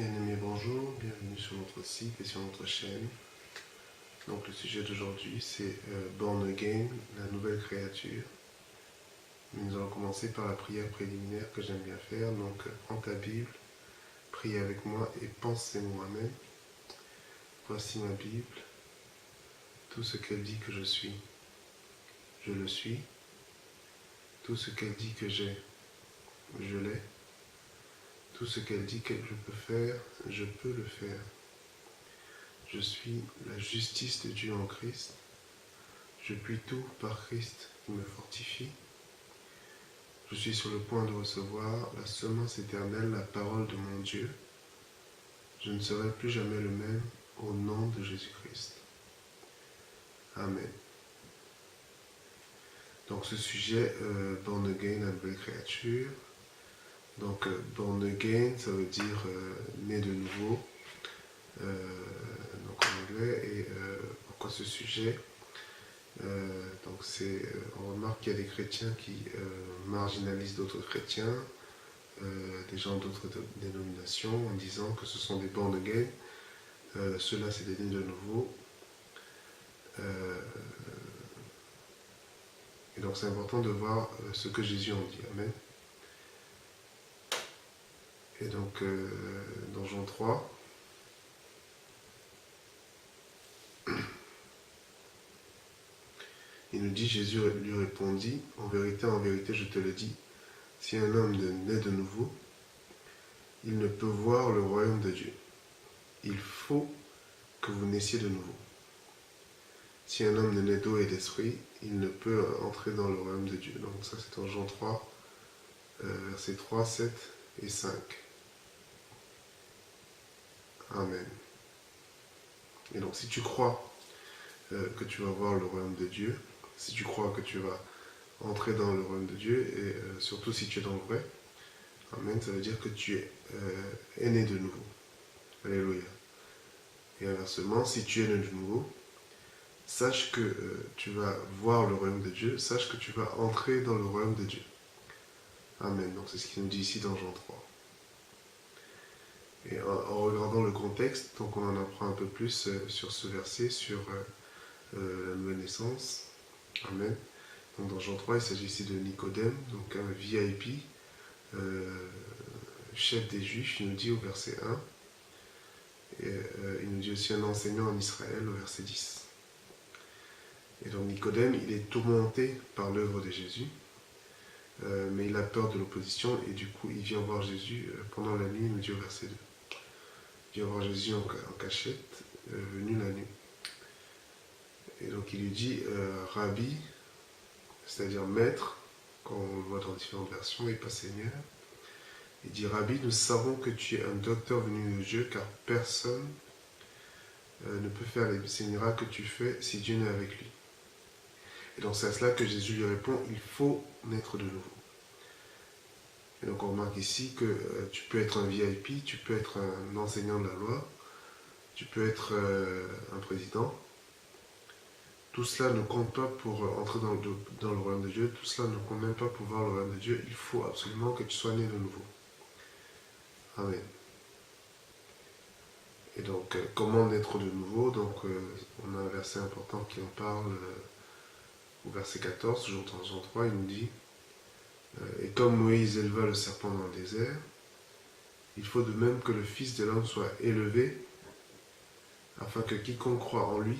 Bien-aimés, bonjour, bienvenue sur notre site et sur notre chaîne. Donc le sujet d'aujourd'hui c'est Born Again, la nouvelle créature. Nous allons commencer par la prière préliminaire que j'aime bien faire. Donc prends ta Bible, prie avec moi et pense ces mots. Amen. Voici ma Bible, tout ce qu'elle dit que je suis, je le suis. Tout ce qu'elle dit que j'ai, je l'ai. Tout ce qu'elle dit que je peux faire, je peux le faire. Je suis la justice de Dieu en Christ. Je puis tout par Christ qui me fortifie. Je suis sur le point de recevoir la semence éternelle, la parole de mon Dieu. Je ne serai plus jamais le même au nom de Jésus-Christ. Amen. Donc ce sujet, Born Again, la nouvelle créature. Donc Born Again, ça veut dire né de nouveau. Donc en anglais. Et pourquoi ce sujet? Donc on remarque qu'il y a des chrétiens qui marginalisent d'autres chrétiens, des gens d'autres dénominations, en disant que ce sont des born again. Ceux-là, c'est des nés de nouveau. Et donc c'est important de voir ce que Jésus en dit. Amen. Et donc dans Jean 3, il nous dit, Jésus lui répondit, en vérité, je te le dis, si un homme naît de nouveau, il ne peut voir le royaume de Dieu. Il faut que vous naissiez de nouveau. Si un homme ne naît d'eau et d'esprit, il ne peut entrer dans le royaume de Dieu. Donc ça c'est en Jean 3, versets 3, 7 et 5. Amen. Et donc si tu crois que tu vas voir le royaume de Dieu, si tu crois que tu vas entrer dans le royaume de Dieu, et surtout si tu es dans le vrai, amen, ça veut dire que tu es né de nouveau. Alléluia. Et inversement, si tu es né de nouveau, sache que tu vas voir le royaume de Dieu, sache que tu vas entrer dans le royaume de Dieu. Amen. Donc c'est ce qu'il nous dit ici dans Jean 3. Et en regardant le contexte, donc on en apprend un peu plus sur ce verset, sur la nouvelle naissance. Amen. Donc dans Jean 3, il s'agit ici de Nicodème, donc un VIP, chef des Juifs, il nous dit au verset 1. Et il nous dit aussi un enseignant en Israël au verset 10. Et donc Nicodème, il est tourmenté par l'œuvre de Jésus, mais il a peur de l'opposition et du coup il vient voir Jésus pendant la nuit, il nous dit au verset 2. Il vient voir Jésus en cachette, venu la nuit. Et donc il lui dit, Rabbi, c'est-à-dire maître, quand on le voit dans différentes versions, et pas Seigneur. Il dit, Rabbi, nous savons que tu es un docteur venu de Dieu, car personne ne peut faire ces miracles que tu fais si Dieu n'est avec lui. Et donc c'est à cela que Jésus lui répond, il faut naître de nouveau. Et donc on remarque ici que tu peux être un VIP, tu peux être un enseignant de la loi, tu peux être un président. Tout cela ne compte pas pour entrer dans le royaume de Dieu, tout cela ne compte même pas pour voir le royaume de Dieu, il faut absolument que tu sois né de nouveau. Amen. Et donc, comment naître de nouveau? Donc, on a un verset important qui en parle au verset 14, toujours dans Jean 3, il nous dit et comme Moïse éleva le serpent dans le désert, il faut de même que le Fils de l'homme soit élevé, afin que quiconque croit en lui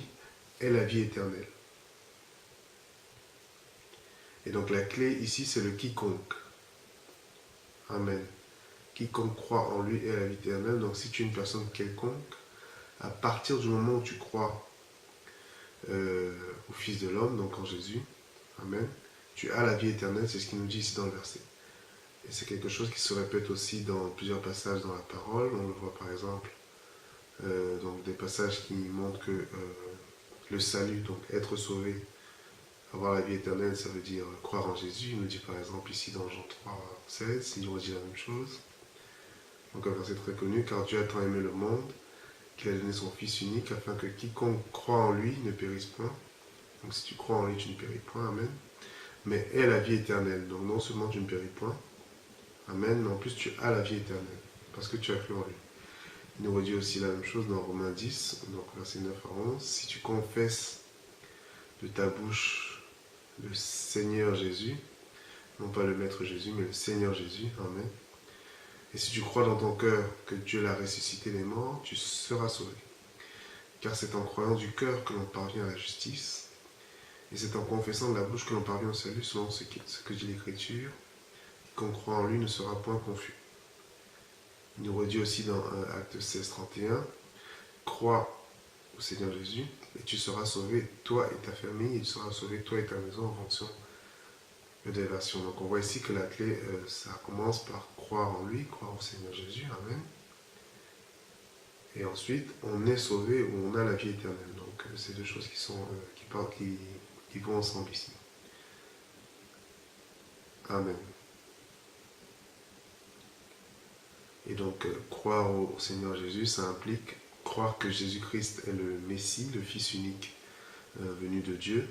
ait la vie éternelle. Et donc, la clé ici, c'est le quiconque. Amen. Quiconque croit en lui ait la vie éternelle. Donc, si tu es une personne quelconque, à partir du moment où tu crois au Fils de l'homme, donc en Jésus, amen, tu as la vie éternelle, c'est ce qu'il nous dit ici dans le verset. Et c'est quelque chose qui se répète aussi dans plusieurs passages dans la parole. On le voit par exemple, donc des passages qui montrent que le salut, donc être sauvé, avoir la vie éternelle, ça veut dire croire en Jésus. Il nous dit par exemple ici dans Jean 3, 16, il nous dit la même chose. Donc un verset très connu, car Dieu a tant aimé le monde, qu'il a donné son Fils unique, afin que quiconque croit en lui ne périsse point. Donc si tu crois en lui, tu ne péris point, amen. Mais ait la vie éternelle. Donc non seulement tu ne péris point, amen, mais en plus tu as la vie éternelle, parce que tu as cru en lui. Il nous redit aussi la même chose dans Romains 10, donc verset 9 à 11. Si tu confesses de ta bouche le Seigneur Jésus, non pas le Maître Jésus, mais le Seigneur Jésus, amen. Et si tu crois dans ton cœur que Dieu l'a ressuscité des morts, tu seras sauvé. Car c'est en croyant du cœur que l'on parvient à la justice, et c'est en confessant de la bouche que l'on parvient au salut, selon ce que dit l'Écriture. Quiconque croit en lui ne sera point confus. Il nous redit aussi dans Acte 16, 31, crois au Seigneur Jésus, et tu seras sauvé, toi et ta famille, et tu seras sauvé, toi et ta maison, en fonction des versions. Donc on voit ici que la clé, ça commence par croire en lui, croire au Seigneur Jésus, amen. Et ensuite, on est sauvé ou on a la vie éternelle. Donc c'est deux choses qui vont ensemble ici. Amen. Et donc, croire au Seigneur Jésus, ça implique croire que Jésus-Christ est le Messie, le Fils unique venu de Dieu,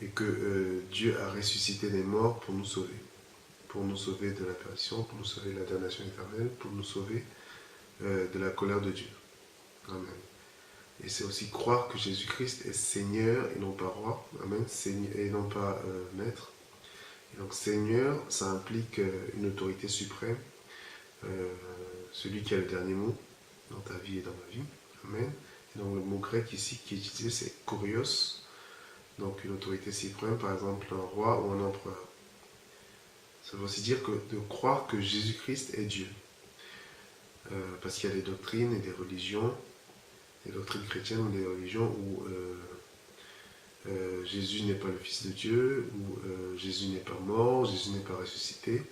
et que Dieu a ressuscité des morts pour nous sauver de la perdition, pour nous sauver de la damnation éternelle, pour nous sauver de la colère de Dieu. Amen. Et c'est aussi croire que Jésus-Christ est Seigneur et non pas roi, amen, et non pas maître. Et donc Seigneur, ça implique une autorité suprême, celui qui a le dernier mot dans ta vie et dans ma vie. Amen. Et donc le mot grec ici qui est utilisé, c'est kurios, donc une autorité suprême, par exemple un roi ou un empereur. Ça veut aussi dire de croire que Jésus-Christ est Dieu. Parce qu'il y a des doctrines et des religions, des doctrines chrétiennes ou des religions où Jésus n'est pas le Fils de Dieu, où Jésus n'est pas mort, Jésus n'est pas ressuscité.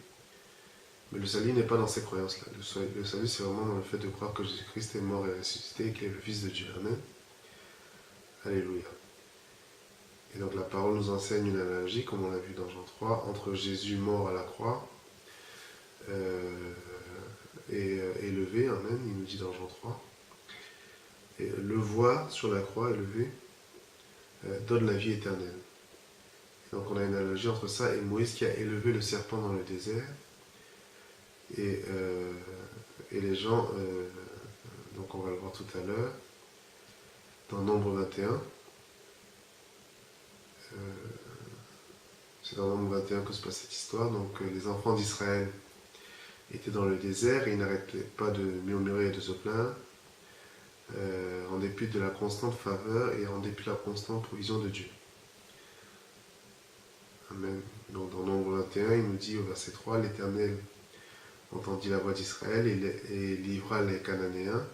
Mais le salut n'est pas dans ces croyances-là. Le salut, c'est vraiment dans le fait de croire que Jésus-Christ est mort et ressuscité et qu'il est le Fils de Dieu. Amen. Alléluia. Et donc la parole nous enseigne une analogie, comme on l'a vu dans Jean 3, entre Jésus mort à la croix et élevé. Amen. Il nous dit dans Jean 3. Et le voir sur la croix élevé donne la vie éternelle. Et donc on a une analogie entre ça et Moïse qui a élevé le serpent dans le désert. Et les gens, donc on va le voir tout à l'heure, dans Nombre 21, c'est dans Nombre 21 que se passe cette histoire. Donc les enfants d'Israël étaient dans le désert et ils n'arrêtaient pas de murmurer et de se plaindre, en dépit de la constante faveur et en dépit de la constante provision de Dieu. Amen. Donc dans Nombre 21, il nous dit au verset 3, l'Éternel entendit la voix d'Israël et livra les Cananéens.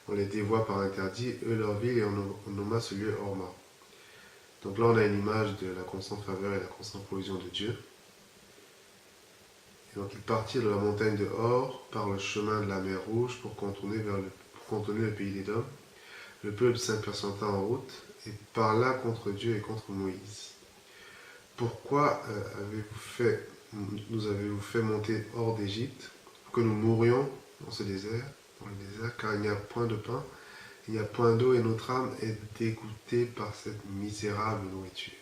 On les dévoie par interdit, eux leur ville, et on nomma ce lieu Horma. Donc là, on a une image de la constante faveur et la constante provision de Dieu. Et donc, ils partirent de la montagne de Hor par le chemin de la mer Rouge pour contourner le pays d'Édom. Le peuple s'impatienta en route et parla contre Dieu et contre Moïse. Pourquoi nous avez-vous fait monter hors d'Égypte, pour que nous mourions dans le désert, car il n'y a point de pain, il n'y a point d'eau, et notre âme est dégoûtée par cette misérable nourriture.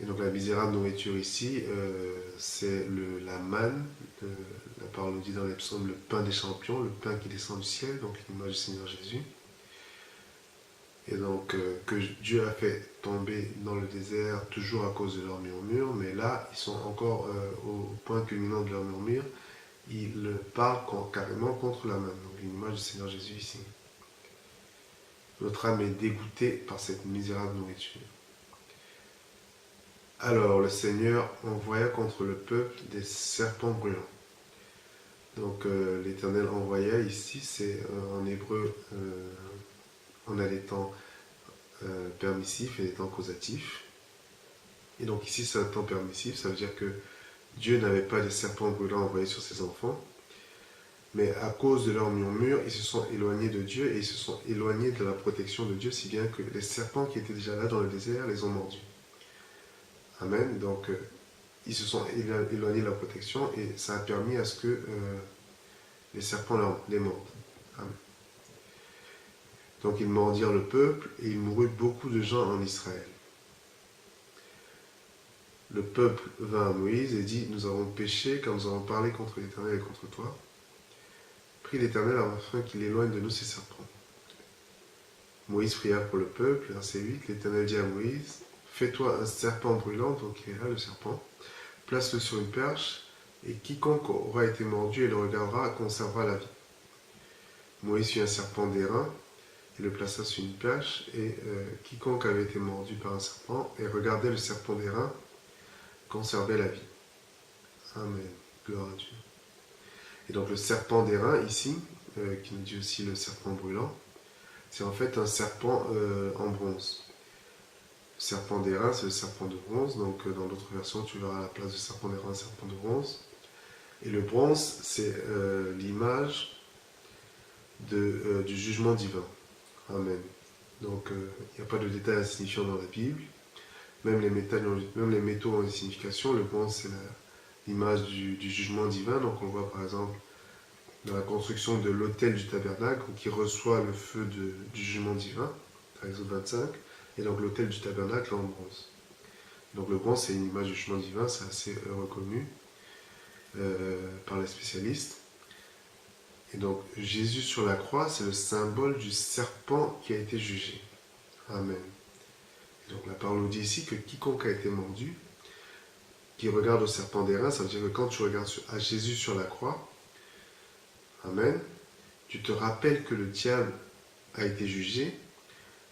Et donc la misérable nourriture ici, c'est la manne, la parole nous dit dans les psaumes, le pain des champions, le pain qui descend du ciel, donc l'image du Seigneur Jésus. Et donc, que Dieu a fait tomber dans le désert toujours à cause de leur murmure, mais là, ils sont encore au point culminant de leur murmure. Ils parlent carrément contre la manne, donc l'image du Seigneur Jésus ici. Notre âme est dégoûtée par cette misérable nourriture. Alors, le Seigneur envoya contre le peuple des serpents brûlants. Donc, l'Éternel envoya ici, c'est en hébreu... on a des temps permissifs et des temps causatifs. Et donc ici, c'est un temps permissif, ça veut dire que Dieu n'avait pas des serpents brûlants envoyés sur ses enfants, mais à cause de leur murmure, ils se sont éloignés de Dieu et ils se sont éloignés de la protection de Dieu, si bien que les serpents qui étaient déjà là dans le désert les ont mordus. Amen. Donc, ils se sont éloignés de la protection et ça a permis à ce que les serpents les mordent. Amen. Donc ils mordirent le peuple et il mourut beaucoup de gens en Israël. Le peuple vint à Moïse et dit, nous avons péché car nous avons parlé contre l'Éternel et contre toi. Prie l'Éternel afin qu'il éloigne de nous ces serpents. Moïse pria pour le peuple, verset 8. L'Éternel dit à Moïse, fais-toi un serpent brûlant, donc il est là le serpent, place-le sur une perche, et quiconque aura été mordu et le regardera conservera la vie. Moïse fit un serpent d'airain, et le plaça sur une perche, et quiconque avait été mordu par un serpent et regardait le serpent d'airain conservait la vie. Amen. Gloire à Dieu. Et donc le serpent d'airain ici, qui nous dit aussi le serpent brûlant, c'est en fait un serpent en bronze. Le serpent d'airain, c'est le serpent de bronze, donc dans d'autres versions, tu verras à la place du serpent d'airain un serpent de bronze. Et le bronze, c'est l'image du jugement divin. Amen. Donc, il n'y a pas de détails insignifiants dans la Bible. Même les métaux ont une signification. Le bronze, c'est l'image du jugement divin. Donc, on voit par exemple dans la construction de l'autel du tabernacle, qui reçoit le feu du jugement divin, à Exode 25. Et donc, l'autel du tabernacle est en bronze. Donc, le bronze, c'est une image du jugement divin. C'est assez reconnu par les spécialistes. Et donc, Jésus sur la croix, c'est le symbole du serpent qui a été jugé. Amen. Et donc, la parole nous dit ici que quiconque a été mordu, qui regarde au serpent d'airain, ça veut dire que quand tu regardes à Jésus sur la croix, Amen, tu te rappelles que le diable a été jugé,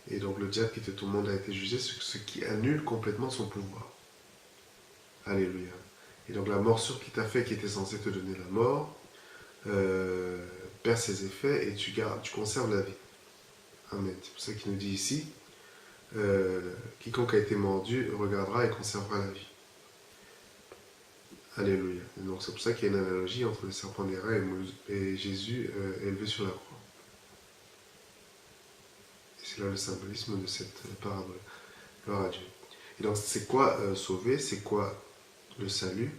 et donc le diable qui était au monde a été jugé, ce qui annule complètement son pouvoir. Alléluia. Et donc, la morsure qui t'a fait, qui était censée te donner la mort, perd ses effets et tu conserves la vie. Amen. C'est pour ça qu'il nous dit ici, quiconque a été mordu regardera et conservera la vie. Alléluia. Et donc c'est pour ça qu'il y a une analogie entre le serpent d'airain et Jésus élevé sur la croix. Et c'est là le symbolisme de cette parabole. Gloire à Dieu. Et donc c'est quoi sauver? C'est quoi le salut?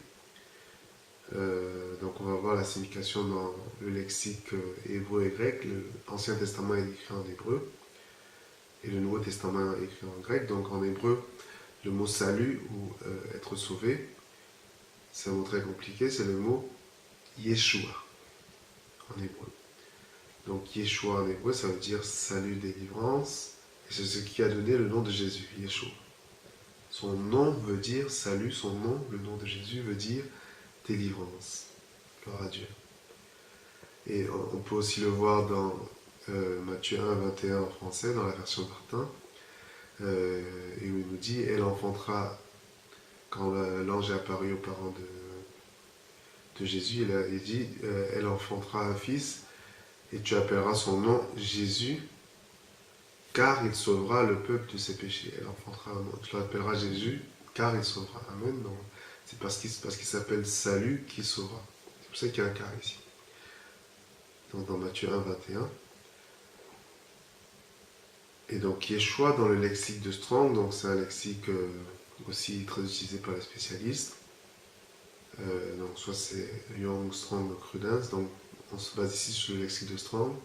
Donc on va voir la signification dans le lexique hébreu et grec. L'Ancien Testament est écrit en hébreu et le Nouveau Testament est écrit en grec. Donc en hébreu, le mot salut ou être sauvé, c'est un mot très compliqué, c'est le mot Yeshua en hébreu. Donc Yeshua en hébreu, ça veut dire salut, délivrance, et c'est ce qui a donné le nom de Jésus, Yeshua. Son nom veut dire salut, son nom, le nom de Jésus veut dire délivrance. Gloire à Dieu. Et on peut aussi le voir dans Matthieu 1, 21 en français, dans la version Martin, et où il nous dit, elle enfantera, quand l'ange est apparu aux parents de Jésus, il dit, elle enfantera un fils, et tu appelleras son nom Jésus, car il sauvera le peuple de ses péchés. Elle enfantera un nom, tu l'appelleras Jésus, car il sauvera. Amen. Donc, c'est parce qu'il s'appelle Salut qu'il sauvera. C'est pour ça qu'il y a un car ici. Donc dans Matthieu 1, 21. Et donc Yeshua dans le lexique de Strong, donc c'est un lexique aussi très utilisé par les spécialistes. Donc soit c'est Young, Strong, Crudence. Donc on se base ici sur le lexique de Strong.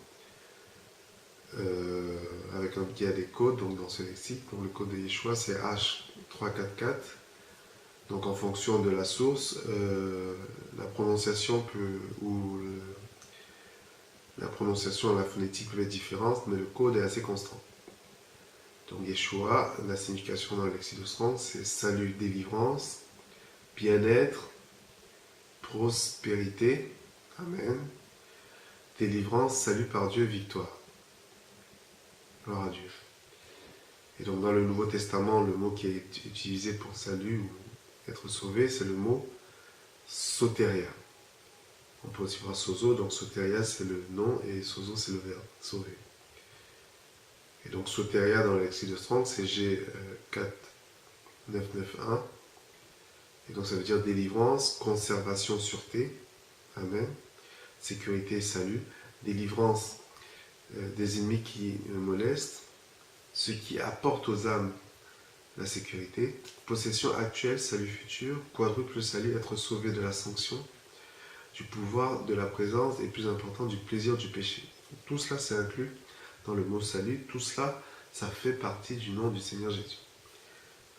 Avec un guide des codes, donc dans ce lexique. Donc le code de Yeshua c'est H344. Donc en fonction de la source, la prononciation la prononciation et la phonétique peuvent être différentes, mais le code est assez constant. Donc Yeshua, la signification dans le lexique de Strong, c'est salut, délivrance, bien-être, prospérité, amen, délivrance, salut par Dieu, victoire. Gloire à Dieu. Et donc dans le Nouveau Testament, le mot qui est utilisé pour salut ou être sauvé, c'est le mot soteria. On peut aussi voir sozo, donc soteria c'est le nom et sozo c'est le verbe, sauver. Et donc soteria dans le lexique de Strong c'est G4991. Et donc ça veut dire délivrance, conservation, sûreté, amen, sécurité, salut, délivrance des ennemis qui molestent, ce qui apporte aux âmes la sécurité, possession actuelle, salut futur, quadruple salut, être sauvé de la sanction, du pouvoir, de la présence et plus important du plaisir du péché. Tout cela c'est inclus dans le mot salut, tout cela ça fait partie du nom du Seigneur Jésus.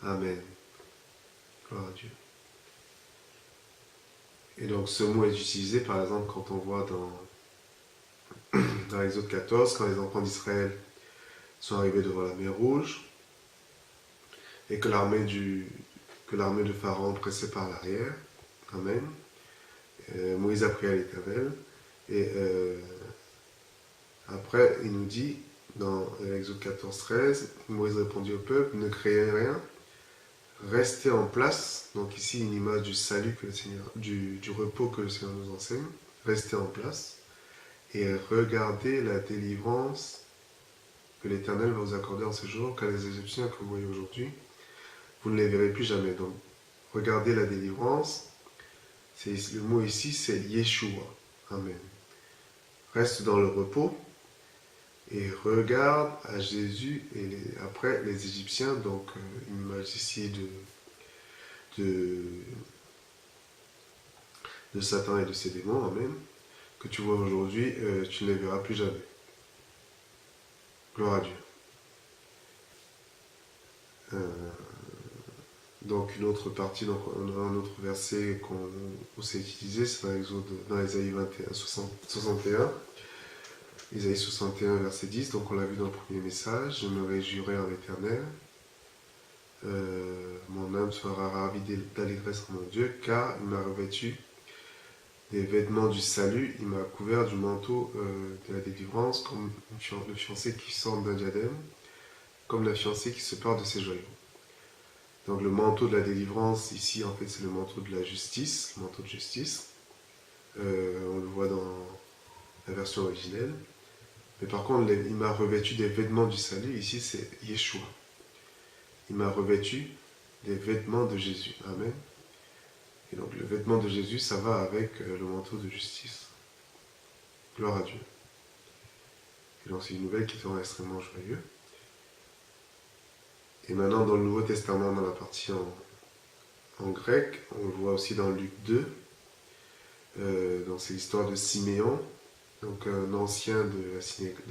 Amen. Gloire à Dieu. Et donc ce mot est utilisé par exemple quand on voit dans dans l'Exode 14, quand les enfants d'Israël sont arrivés devant la mer Rouge, et que l'armée de Pharaon pressait par l'arrière. Amen. Moïse a prié à l'Éternel. Et après, il nous dit, dans l'Exode 14, 13, Moïse répondit au peuple, ne craignez rien, restez en place. Donc ici, une image du salut que le Seigneur, du repos que le Seigneur nous enseigne. Restez en place et regardez la délivrance que l'Éternel va vous accorder en ce jour, car les Égyptiens que vous voyez aujourd'hui, vous ne les verrez plus jamais. Donc, regardez la délivrance. Le mot ici, c'est Yeshua. Amen. Reste dans le repos et regarde à Jésus et après les Égyptiens. Donc, une image ici de Satan et de ses démons. Amen. Que tu vois aujourd'hui, tu ne les verras plus jamais. Gloire à Dieu. Donc une autre partie, donc un autre verset qu'on s'est utilisé, c'est dans Isaïe 21, 61. Isaïe 61, verset 10, donc on l'a vu dans le premier message. Je me réjouirai en l'Éternel. Mon âme sera ravie d'allégresse en mon Dieu, car il m'a revêtu des vêtements du salut, il m'a couvert du manteau de la délivrance, comme le fiancé qui sort d'un diadème, comme la fiancée qui se part de ses joyaux. Donc le manteau de la délivrance, ici en fait c'est le manteau de la justice, le manteau de justice. On le voit dans la version originelle. Mais par contre, il m'a revêtu des vêtements du salut, ici c'est Yeshua. Il m'a revêtu des vêtements de Jésus. Amen. Et donc le vêtement de Jésus, ça va avec le manteau de justice. Gloire à Dieu. Et donc c'est une nouvelle qui te rend extrêmement joyeux. Et maintenant dans le Nouveau Testament, dans la partie en grec, on le voit aussi dans Luc 2. Donc c'est l'histoire de Siméon, donc un ancien de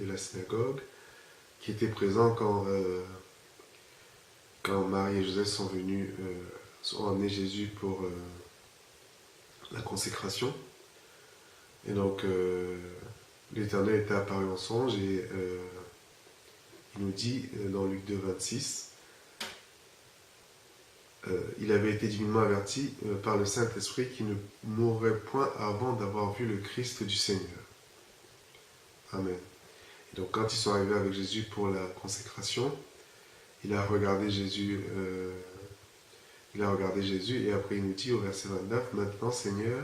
la synagogue, qui était présent quand Marie et Joseph sont emmenés Jésus pour la consécration. Et donc l'Éternel était apparu en songe et il nous dit dans Luc 2, 26, il avait été divinement averti par le Saint-Esprit qu'il ne mourrait point avant d'avoir vu le Christ du Seigneur. Amen. Et donc quand ils sont arrivés avec Jésus pour la consécration, il a regardé Jésus et après il nous dit au verset 29, « Maintenant Seigneur,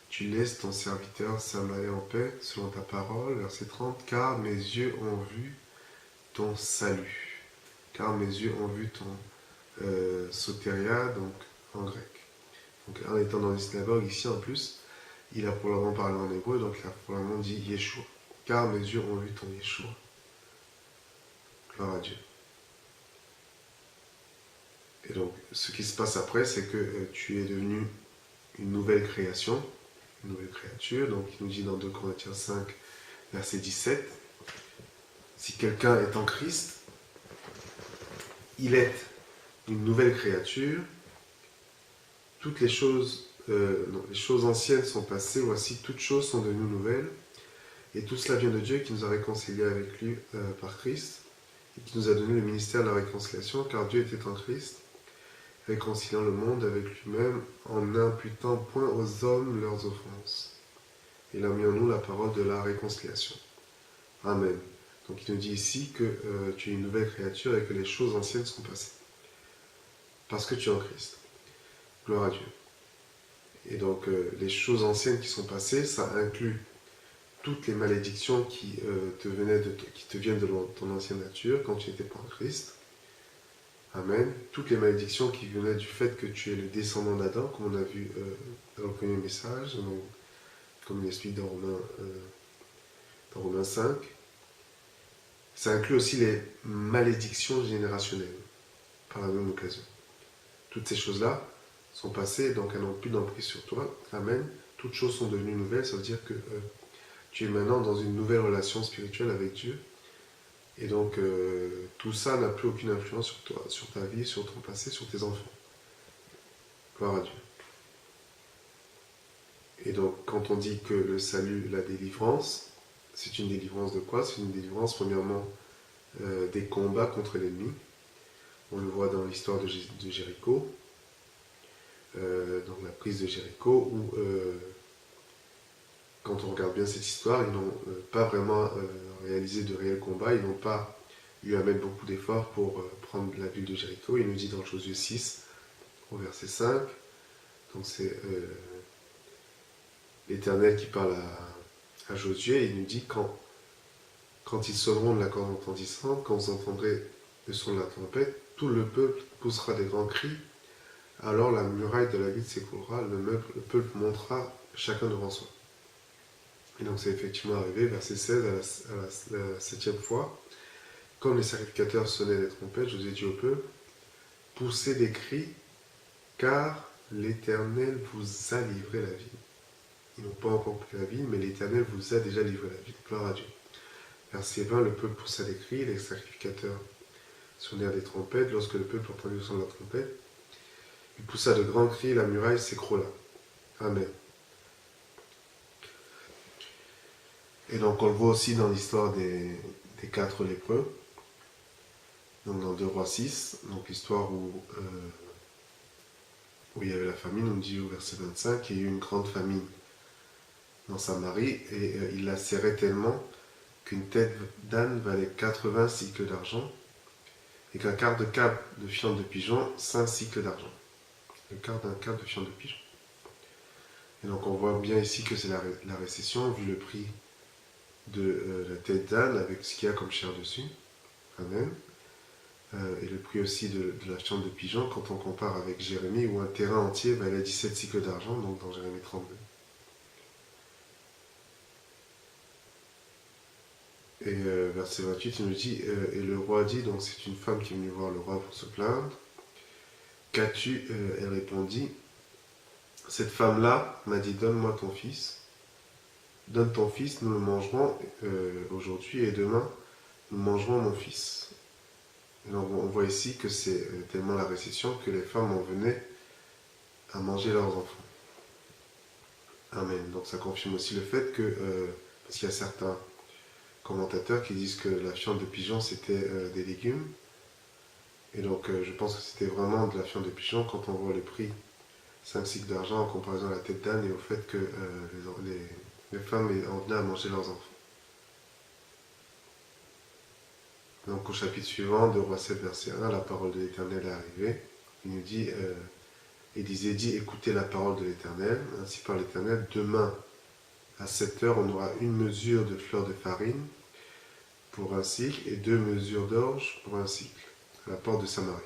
tu laisses ton serviteur s'en aller en paix selon ta parole. » Verset 30, « Car mes yeux ont vu ton salut. » Car mes yeux ont vu ton sotéria, donc en grec. Donc en étant dans une synagogue, ici en plus, il a probablement parlé en hébreu, donc il a probablement dit Yeshua. Car mes yeux ont vu ton Yeshua. Gloire à Dieu. Et donc, ce qui se passe après, c'est que tu es devenu une nouvelle création, une nouvelle créature. Donc, il nous dit dans 2 Corinthiens 5, verset 17, « Si quelqu'un est en Christ, il est une nouvelle créature. Toutes les choses anciennes sont passées, voici, toutes choses sont devenues nouvelles. Et tout cela vient de Dieu qui nous a réconciliés avec lui par Christ et qui nous a donné le ministère de la réconciliation, car Dieu était en Christ, réconciliant le monde avec lui-même en n'imputant point aux hommes leurs offenses. Il a mis en nous la parole de la réconciliation. Amen. Donc il nous dit ici que tu es une nouvelle créature et que les choses anciennes sont passées. Parce que tu es en Christ. Gloire à Dieu. Et donc les choses anciennes qui sont passées, ça inclut toutes les malédictions qui te viennent de ton ancienne nature quand tu n'étais pas en Christ. Amen. Toutes les malédictions qui venaient du fait que tu es le descendant d'Adam, comme on a vu dans le premier message, donc, comme il explique dans Romains 5. Ça inclut aussi les malédictions générationnelles, par la même occasion. Toutes ces choses-là sont passées, donc elles n'ont plus d'emprise sur toi. Amen. Toutes choses sont devenues nouvelles, ça veut dire que tu es maintenant dans une nouvelle relation spirituelle avec Dieu. Et donc, tout ça n'a plus aucune influence sur toi, sur ta vie, sur ton passé, sur tes enfants. Gloire à Dieu. Et donc, quand on dit que le salut, la délivrance, c'est une délivrance de quoi? C'est une délivrance, premièrement, des combats contre l'ennemi. On le voit dans l'histoire de Jéricho, donc la prise de Jéricho, où quand on regarde bien cette histoire, ils n'ont pas vraiment réalisé de réels combats, ils n'ont pas eu à mettre beaucoup d'efforts pour prendre la ville de Jéricho. Il nous dit dans Josué 6, au verset 5, donc c'est l'Éternel qui parle à Josué, il nous dit quand ils sonneront de la corde retentissante, quand vous entendrez le son de la trompette, tout le peuple poussera des grands cris, alors la muraille de la ville s'écroulera, le peuple montera chacun devant soi. Et donc c'est effectivement arrivé, verset 16, à la 7e fois. Comme les sacrificateurs sonnaient des trompettes, Josué dit au peuple, poussez des cris, car l'Éternel vous a livré la ville. Ils n'ont pas encore pris la ville, mais l'Éternel vous a déjà livré la ville. Gloire à Dieu. Verset 20, le peuple poussa des cris, les sacrificateurs sonnèrent des trompettes. Lorsque le peuple entendit le son de la trompette, il poussa de grands cris, la muraille s'écroula. Amen. Et donc on le voit aussi dans l'histoire des 4 lépreux, donc dans 2 Rois 6, donc l'histoire où il y avait la famine, on dit au verset 25, il y a eu une grande famine dans Samarie, et il la serrait tellement qu'une tête d'âne valait 80 cycles d'argent, et qu'un quart de câble de fiente de pigeon, 5 cycles d'argent. Le quart d'un câble de fiente de pigeon. Et donc on voit bien ici que c'est la récession, vu le prix de la tête d'âne avec ce qu'il y a comme chair dessus. Amen. Et le prix aussi de la fiente de pigeon, quand on compare avec Jérémie, où un terrain entier valait 17 cycles d'argent, donc dans Jérémie 32. Et verset 28, il nous dit, et le roi dit, donc c'est une femme qui est venue voir le roi pour se plaindre, qu'as-tu Elle répondit, cette femme-là m'a dit, donne-moi ton fils, donne ton fils, nous le mangerons aujourd'hui, et demain, nous mangerons mon fils. Et donc on voit ici que c'est tellement la récession que les femmes en venaient à manger leurs enfants. Amen. Donc ça confirme aussi le fait que, parce qu'il y a certains commentateurs qui disent que la fiente de pigeon c'était des légumes, et donc je pense que c'était vraiment de la fiente de pigeon quand on voit le prix 5 cycles d'argent en comparaison à la tête d'âne et au fait que les femmes en venaient à manger leurs enfants. Donc au chapitre suivant, de Roi 7, verset 1, la parole de l'Éternel est arrivée. Il nous dit, et disait, écoutez la parole de l'Éternel, ainsi par l'Éternel, demain à 7 heures, on aura une mesure de fleur de farine pour un cycle et 2 mesures d'orge pour un cycle, à la porte de Samarie.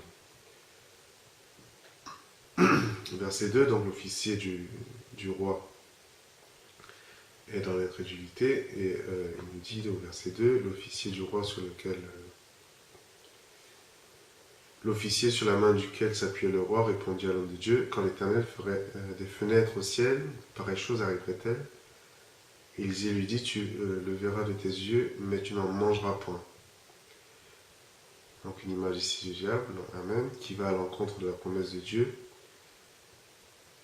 Verset 2, donc l'officier du roi est dans l'incrédulité, et il nous dit au verset 2, l'officier du roi sur lequel... L'officier sur la main duquel s'appuyait le roi répondit à l'homme de Dieu, quand l'Éternel ferait des fenêtres au ciel, pareille chose arriverait-elle? Et Élisée lui dit, tu le verras de tes yeux, mais tu n'en mangeras point. Donc une image ici du diable, amen, qui va à l'encontre de la promesse de Dieu,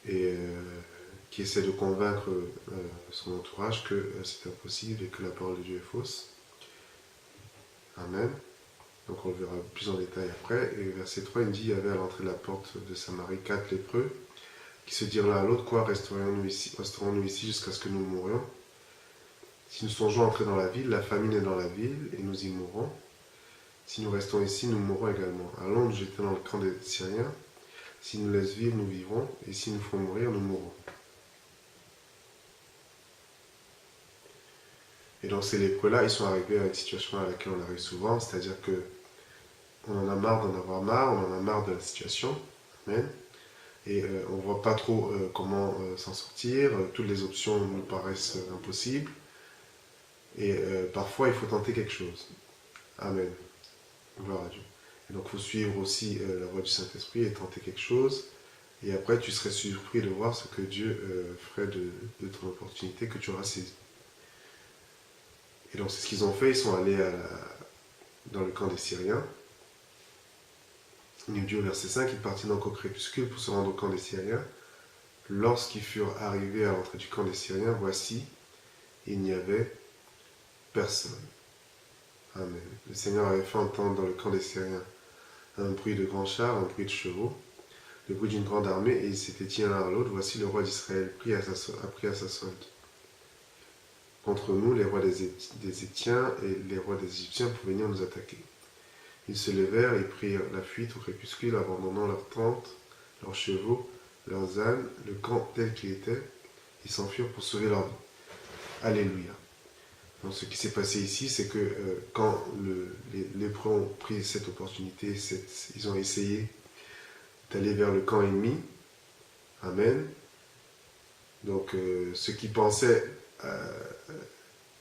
et qui essaie de convaincre son entourage que c'est impossible et que la parole de Dieu est fausse. Amen. Donc on le verra plus en détail après. Et verset 3, il dit, il y avait à l'entrée de la porte de Samarie 4 lépreux, qui se dirent l'un à l'autre, quoi, resterons-nous ici jusqu'à ce que nous mourions? Si nous songeons à entrer dans la ville, la famine est dans la ville, et nous y mourrons. Si nous restons ici, nous mourrons également. Allons nous jeter dans le camp des Syriens. Si nous laissent vivre, nous vivrons, et si nous font mourir, nous mourrons. Et donc ces lépreux-là, ils sont arrivés à une situation à laquelle on arrive souvent, c'est-à-dire que on en a marre d'en avoir marre, on en a marre de la situation, amen. Et on ne voit pas trop comment s'en sortir, toutes les options nous paraissent impossibles, et parfois il faut tenter quelque chose. Amen. Gloire à Dieu. Et donc il faut suivre aussi la voie du Saint-Esprit et tenter quelque chose, et après tu serais surpris de voir ce que Dieu ferait de ton opportunité que tu auras saisie. Et donc c'est ce qu'ils ont fait, ils sont allés dans le camp des Syriens. Il nous dit au verset 5, ils partirent donc au crépuscule pour se rendre au camp des Syriens. Lorsqu'ils furent arrivés à l'entrée du camp des Syriens, voici, il n'y avait personne. Amen. Le Seigneur avait fait entendre dans le camp des Syriens un bruit de grands chars, un bruit de chevaux, le bruit d'une grande armée, et ils s'étaient dit l'un à l'autre, voici le roi d'Israël a pris à sa solde. Contre nous, les rois des Étiens et les rois des Égyptiens pour venir nous attaquer. Ils se levèrent et prirent la fuite au crépuscule, abandonnant leurs tentes, leurs chevaux, leurs ânes, le camp tel qu'il était. Ils s'enfuirent pour sauver leur vie. Alléluia. Donc, ce qui s'est passé ici, c'est que quand les lépreux ont pris cette opportunité, ils ont essayé d'aller vers le camp ennemi. Amen. Donc, ceux qui pensaient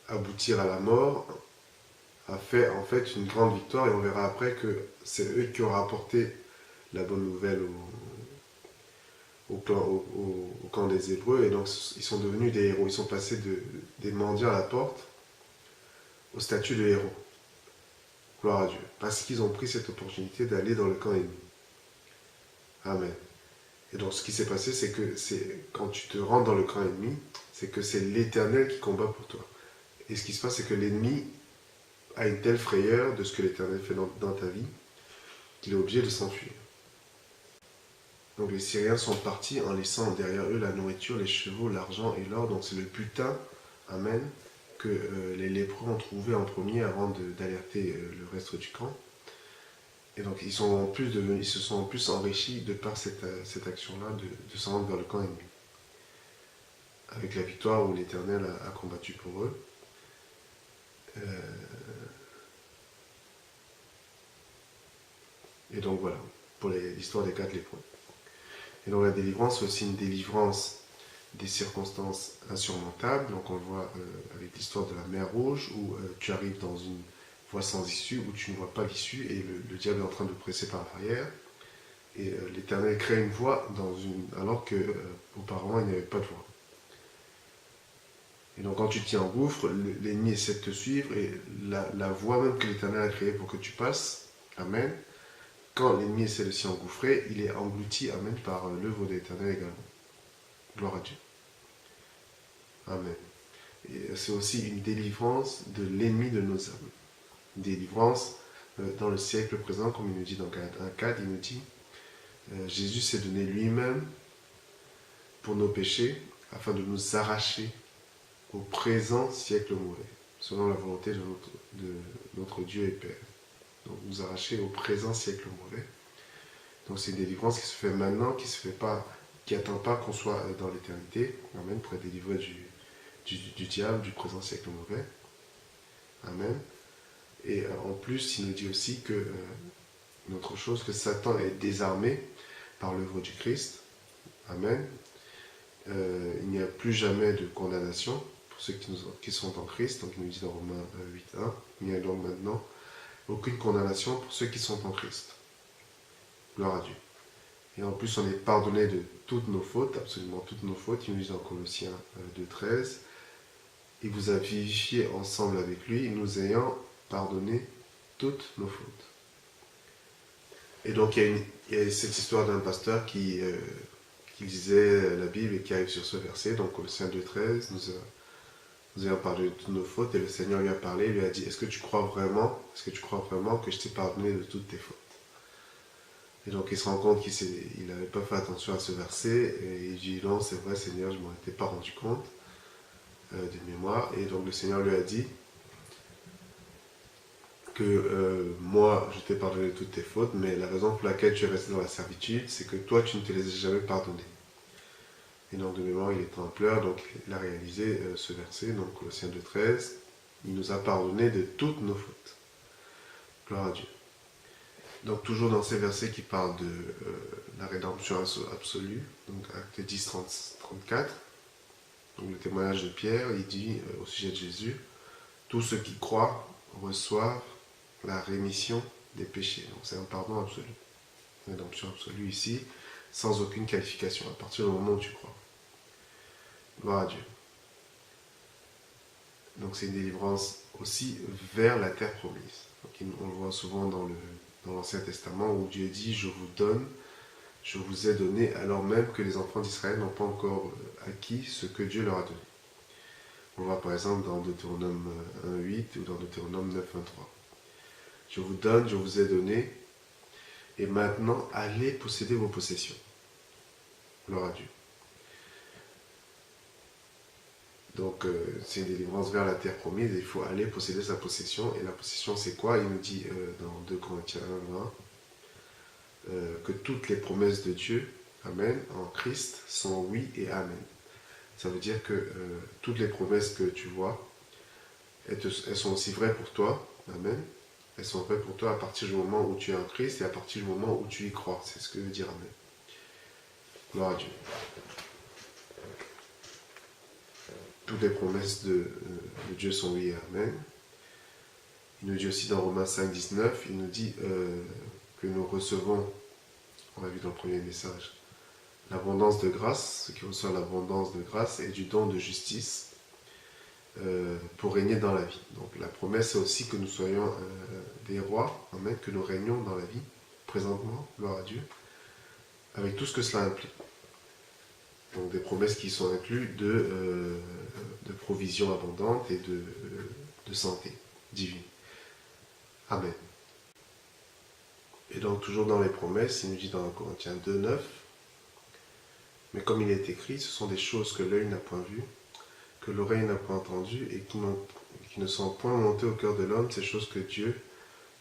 aboutir à la mort a fait en fait une grande victoire, et on verra après que c'est eux qui ont rapporté la bonne nouvelle au camp des Hébreux, et donc ils sont devenus des héros. Ils sont passés des mendiants à la porte au statut de héros. Gloire à Dieu. Parce qu'ils ont pris cette opportunité d'aller dans le camp ennemi. Amen. Et donc ce qui s'est passé, c'est que quand tu te rends dans le camp ennemi, c'est que c'est l'Éternel qui combat pour toi. Et ce qui se passe, c'est que l'ennemi a une telle frayeur de ce que l'Éternel fait dans ta vie qu'il est obligé de s'enfuir. Donc les Syriens sont partis en laissant derrière eux la nourriture, les chevaux, l'argent et l'or. Donc c'est le butin, amen, que les lépreux ont trouvé en premier avant d'alerter le reste du camp. Et donc ils se sont en plus enrichis de par cette action-là de s'en rendre vers le camp ennemi. Avec la victoire où l'Éternel a combattu pour eux. Et donc voilà, pour l'histoire des 4 lépreux. Et donc la délivrance, c'est aussi une délivrance des circonstances insurmontables. Donc on le voit avec l'histoire de la mer Rouge, où tu arrives dans une voie sans issue, où tu ne vois pas l'issue, et le diable est en train de presser par l'arrière. Et l'Éternel crée une voie alors qu'auparavant il n'y avait pas de voie. Et donc quand tu t'y engouffres, l'ennemi essaie de te suivre, et la voie même que l'Éternel a créée pour que tu passes, amen, quand l'ennemi essaie de s'y engouffrer, il est englouti, amen, par l'œuvre de l'Éternel également. Gloire à Dieu. Amen. Et c'est aussi une délivrance de l'ennemi de nos âmes. Une délivrance dans le siècle présent, comme il nous dit dans Galates 1:4, il nous dit Jésus s'est donné lui-même pour nos péchés, afin de nous arracher au présent siècle mauvais, selon la volonté de notre Dieu et Père. Donc nous arracher au présent siècle mauvais. Donc c'est une délivrance qui se fait maintenant, qui n'attend pas qu'on soit dans l'éternité, amen, pour être délivré du diable, du présent siècle mauvais. Amen. Et en plus, il nous dit aussi que une autre chose, que Satan est désarmé par l'œuvre du Christ. Amen. Il n'y a plus jamais de condamnation pour ceux qui sont en Christ. Donc il nous dit dans Romains 8:1, il n'y a donc maintenant aucune condamnation pour ceux qui sont en Christ. Gloire à Dieu. Et en plus, on est pardonné de toutes nos fautes, absolument toutes nos fautes. Il nous dit dans Colossiens 2:13, il vous a vivifiés ensemble avec lui, nous ayant pardonné toutes nos fautes. Et donc, il y a cette histoire d'un pasteur qui lisait la Bible et qui arrive sur ce verset, donc Colossiens 2:13, nous ayant pardonné de toutes nos fautes, et le Seigneur lui a parlé, lui a dit, est-ce que tu crois vraiment que je t'ai pardonné de toutes tes fautes? Et donc il se rend compte qu'il n'avait pas fait attention à ce verset, et il dit, non, c'est vrai Seigneur, je ne m'en étais pas rendu compte de mémoire. Et donc le Seigneur lui a dit que moi, je t'ai pardonné de toutes tes fautes, mais la raison pour laquelle tu es resté dans la servitude, c'est que toi, tu ne te les as jamais pardonnées. Et donc de mémoire, il était en pleurs, donc il a réalisé ce verset, donc Colossiens 2:13, il nous a pardonné de toutes nos fautes. Gloire à Dieu. Donc toujours dans ces versets qui parlent de la rédemption absolue, donc Acte 10:34, donc le témoignage de Pierre, il dit au sujet de Jésus, tous ceux qui croient reçoivent la rémission des péchés. Donc c'est un pardon absolu, une rédemption absolue ici, sans aucune qualification, à partir du moment où tu crois. Gloire à Dieu. Donc c'est une délivrance aussi vers la terre promise. Donc, on le voit souvent dans l'Ancien Testament où Dieu dit « Je vous ai donné alors même que les enfants d'Israël n'ont pas encore acquis ce que Dieu leur a donné. » On voit par exemple dans Deutéronome 1.8 ou dans Deutéronome 9.23. Je vous donne, je vous ai donné, et maintenant allez posséder vos possessions. Gloire à Dieu. Donc c'est une délivrance vers la terre promise, et il faut aller posséder sa possession. Et la possession c'est quoi? Il nous dit dans 2 Corinthiens 1.20 que toutes les promesses de Dieu, Amen, en Christ sont oui et Amen. Ça veut dire que toutes les promesses que tu vois, elles sont aussi vraies pour toi, Amen. Elles sont vraies pour toi à partir du moment où tu es en Christ et à partir du moment où tu y crois. C'est ce que veut dire Amen. Gloire à Dieu. Toutes les promesses de Dieu sont oui et Amen. Il nous dit aussi dans Romains 5.19, il nous dit que nous recevons, on l'a vu dans le premier message, l'abondance de grâce, ceux qui reçoivent l'abondance de grâce et du don de justice pour régner dans la vie. Donc la promesse c'est aussi que nous soyons des rois, Amen, que nous régnons dans la vie, présentement, gloire à Dieu, avec tout ce que cela implique. Donc des promesses qui sont incluses de provision abondante et de santé divine. Amen. Et donc toujours dans les promesses, il nous dit dans Corinthiens 2.9, mais comme il est écrit, ce sont des choses que l'œil n'a point vues, que l'oreille n'a point entendues et qui ne sont point montées au cœur de l'homme, ces choses que Dieu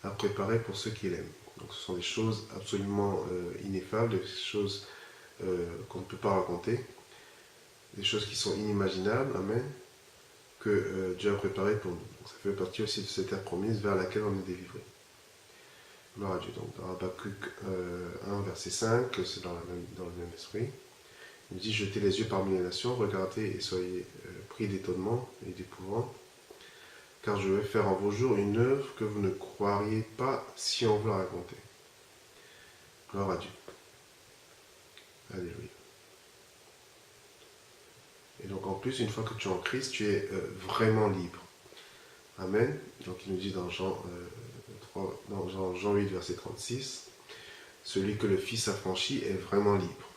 a préparées pour ceux qui l'aiment. Donc ce sont des choses absolument ineffables, des choses qu'on ne peut pas raconter, des choses qui sont inimaginables, Amen, que Dieu a préparées pour nous. Donc ça fait partie aussi de cette terre promise vers laquelle on est délivré. Gloire à Dieu. Donc dans Habakkuk 1, verset 5, c'est dans le même esprit. Il dit, jetez les yeux parmi les nations, regardez et soyez pris d'étonnement et d'épouvante, car je vais faire en vos jours une œuvre que vous ne croiriez pas si on vous la raconter. Gloire à Dieu. Alléluia. Et donc en plus, une fois que tu es en Christ, tu es vraiment libre. Amen. Donc il nous dit dans Jean 8, verset 36, celui que le Fils a franchi est vraiment libre.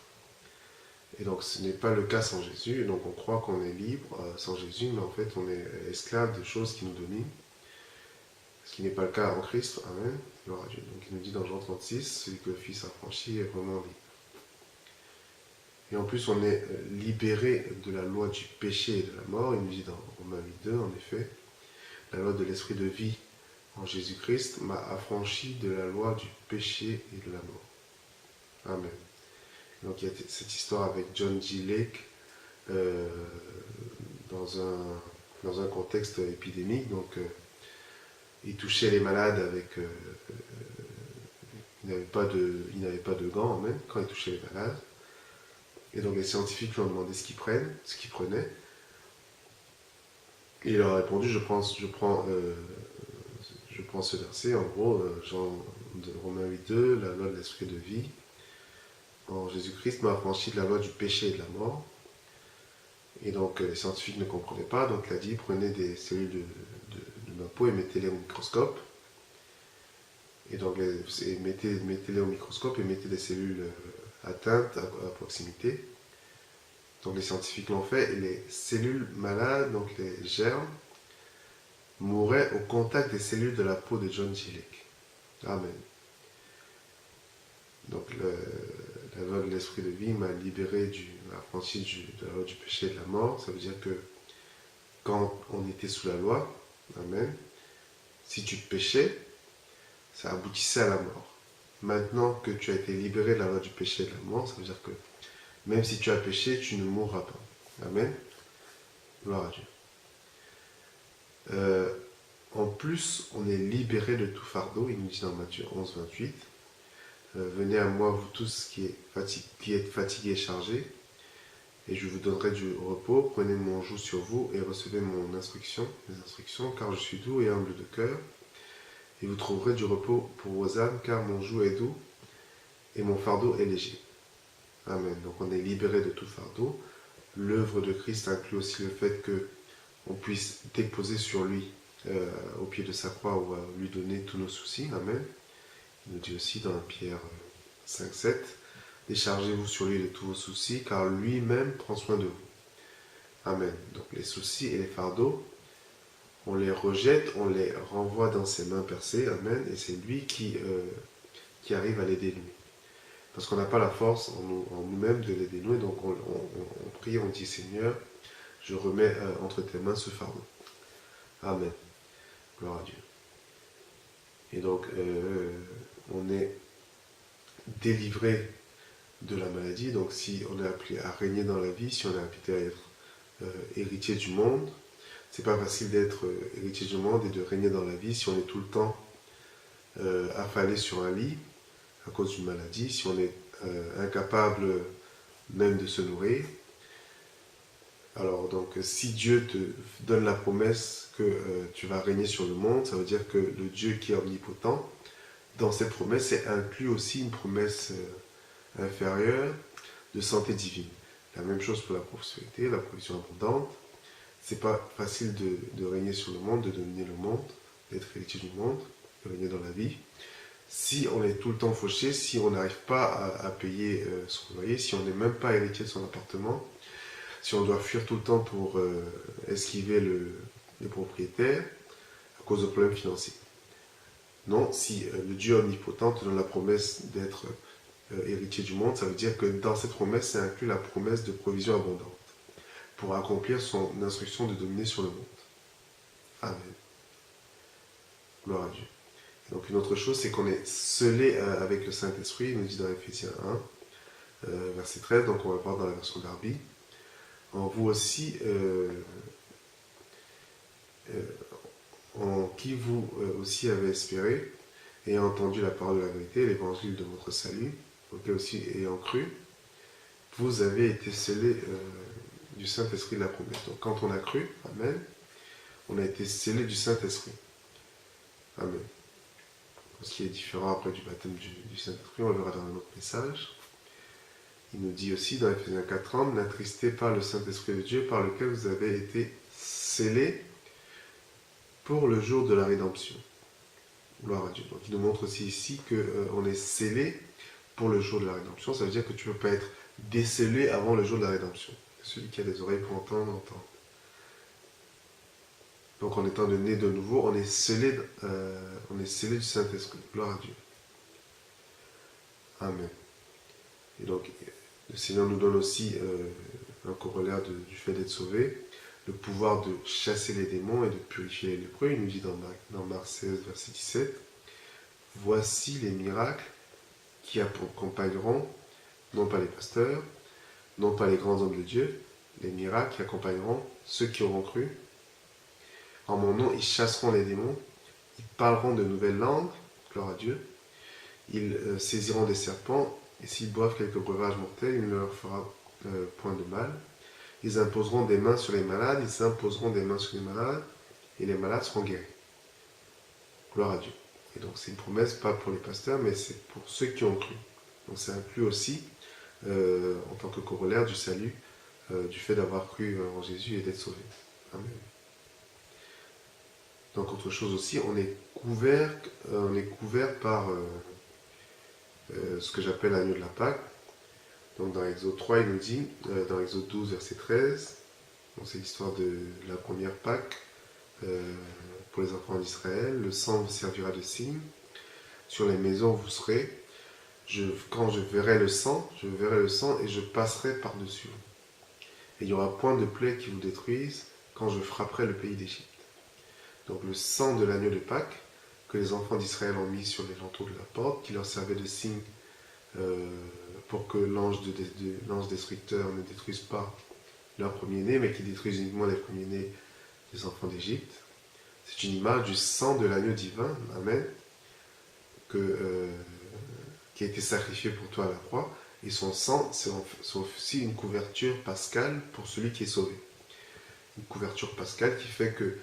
Et donc ce n'est pas le cas sans Jésus, et donc on croit qu'on est libre sans Jésus, mais en fait on est esclave de choses qui nous dominent, ce qui n'est pas le cas en Christ, Amen, gloire à Dieu. Donc il nous dit dans Jean 36, celui que le Fils a franchi est vraiment libre. Et en plus on est libéré de la loi du péché et de la mort, il nous dit dans Romains 8.2, en effet, la loi de l'esprit de vie en Jésus-Christ m'a affranchi de la loi du péché et de la mort. Amen. Donc il y a cette histoire avec John G. Lake dans un contexte épidémique. Donc il touchait les malades avec... il n'avait pas de gants même quand il touchait les malades. Et donc les scientifiques lui ont demandé ce qu'il prenait. Et il leur a répondu, je prends ce verset, en gros, Romains 8.2, la loi de l'esprit de vie. En Jésus-Christ m'a affranchi de la loi du péché et de la mort. Et donc les scientifiques ne comprenaient pas, donc il a dit prenez des cellules de ma peau et mettez-les au microscope. Et donc mettez-les au microscope et mettez des cellules atteintes à proximité. Donc les scientifiques l'ont fait et les cellules malades, donc les germes, mouraient au contact des cellules de la peau de John G. Lake. Amen. Donc la loi de l'esprit de vie m'a libéré, m'a affranchi de la loi du péché et de la mort. Ça veut dire que quand on était sous la loi, Amen, si tu péchais, ça aboutissait à la mort. Maintenant que tu as été libéré de la loi du péché et de la mort, ça veut dire que même si tu as péché, tu ne mourras pas. Amen. Gloire à Dieu. En plus, on est libéré de tout fardeau. Il nous dit dans Matthieu 11, 28, venez à moi, vous tous qui êtes fatigués et chargés, et je vous donnerai du repos. Prenez mon joug sur vous et recevez mes instructions, car je suis doux et humble de cœur, et vous trouverez du repos pour vos âmes, car mon joug est doux et mon fardeau est léger. Amen. Donc on est libéré de tout fardeau. L'œuvre de Christ inclut aussi le fait qu'on puisse déposer sur lui, au pied de sa croix, ou lui donner tous nos soucis. Amen. Il nous dit aussi dans Pierre 5, 7, déchargez-vous sur lui de tous vos soucis, car lui-même prend soin de vous. Amen. Donc les soucis et les fardeaux, on les rejette, on les renvoie dans ses mains percées. Amen. Et c'est lui qui arrive à les dénouer. Parce qu'on n'a pas la force en nous-mêmes de les dénouer. Donc on prie, on dit Seigneur, je remets entre tes mains ce fardeau. Amen. Gloire à Dieu. Et donc on est délivré de la maladie. Donc si on est appelé à régner dans la vie, si on est appelé à être héritier du monde, c'est pas facile d'être héritier du monde et de régner dans la vie si on est tout le temps affalé sur un lit à cause d'une maladie, si on est incapable même de se nourrir. Alors donc si Dieu te donne la promesse que tu vas régner sur le monde, ça veut dire que le Dieu qui est omnipotent, dans cette promesse, c'est inclus aussi une promesse inférieure de santé divine. La même chose pour la prospérité, la provision abondante. C'est pas facile de régner sur le monde, de dominer le monde, d'être héritier du monde, de régner dans la vie. Si on est tout le temps fauché, si on n'arrive pas à payer son loyer, si on n'est même pas héritier de son appartement, si on doit fuir tout le temps pour esquiver les propriétaires à cause de problèmes financiers. Non, si le Dieu omnipotent te donne la promesse d'être héritier du monde, ça veut dire que dans cette promesse, c'est inclus la promesse de provision abondante pour accomplir son instruction de dominer sur le monde. Amen. Gloire à Dieu. Et donc une autre chose, c'est qu'on est scellé avec le Saint-Esprit, il nous dit dans Ephésiens 1, verset 13, donc on va voir dans la version Darby. En vous aussi, en qui vous aussi avez espéré, et entendu la parole de la vérité, l'évangile de votre salut, auquel aussi ayant cru, vous avez été scellés du Saint-Esprit de la promesse. Donc quand on a cru, Amen, on a été scellés du Saint-Esprit. Amen. Ce qui est différent après du baptême du Saint-Esprit, on le verra dans un autre message. Il nous dit aussi dans Ephésiens 4:30, n'attristez pas le Saint-Esprit de Dieu par lequel vous avez été scellés pour le jour de la rédemption. Gloire à Dieu. Donc il nous montre aussi ici qu'on est scellé pour le jour de la rédemption. Ça veut dire que tu ne peux pas être décellé avant le jour de la rédemption. Celui qui a des oreilles pour entendre, entend. Donc en étant né de nouveau, on est scellé du Saint-Esprit. Gloire à Dieu. Amen. Et donc le Seigneur nous donne aussi un corollaire du fait d'être sauvé, le pouvoir de chasser les démons et de purifier les lépreux. Il nous dit dans Marc 16, verset 17, « Voici les miracles qui accompagneront, non pas les pasteurs, non pas les grands hommes de Dieu, les miracles qui accompagneront ceux qui auront cru. En mon nom, ils chasseront les démons, ils parleront de nouvelles langues, gloire à Dieu, ils saisiront des serpents, et s'ils boivent quelques breuvages mortels, il ne leur fera point de mal. Ils imposeront des mains sur les malades, ils imposeront des mains sur les malades, et les malades seront guéris. » Gloire à Dieu. Et donc c'est une promesse, pas pour les pasteurs, mais c'est pour ceux qui ont cru. Donc c'est inclus aussi, en tant que corollaire du salut, du fait d'avoir cru en Jésus et d'être sauvé. Amen. Donc autre chose aussi, on est couvert par ce que j'appelle l'agneau de la Pâque. Donc dans Exode 3, il nous dit, dans Exode 12, verset 13, c'est l'histoire de la première Pâque pour les enfants d'Israël. Le sang vous servira de signe. Sur les maisons où vous serez. Quand je verrai le sang et je passerai par-dessus vous. Et il n'y aura point de plaie qui vous détruise quand je frapperai le pays d'Égypte. Donc le sang de l'agneau de Pâques que les enfants d'Israël ont mis sur les lenteaux de la porte, qui leur servait de signe pour que l'ange destructeur ne détruise pas leurs premiers-nés, mais qui détruise uniquement les premiers-nés des enfants d'Égypte. C'est une image du sang de l'agneau divin, Amen, qui a été sacrifié pour toi à la croix, et son sang, c'est aussi une couverture pascale pour celui qui est sauvé. Une couverture pascale qui fait que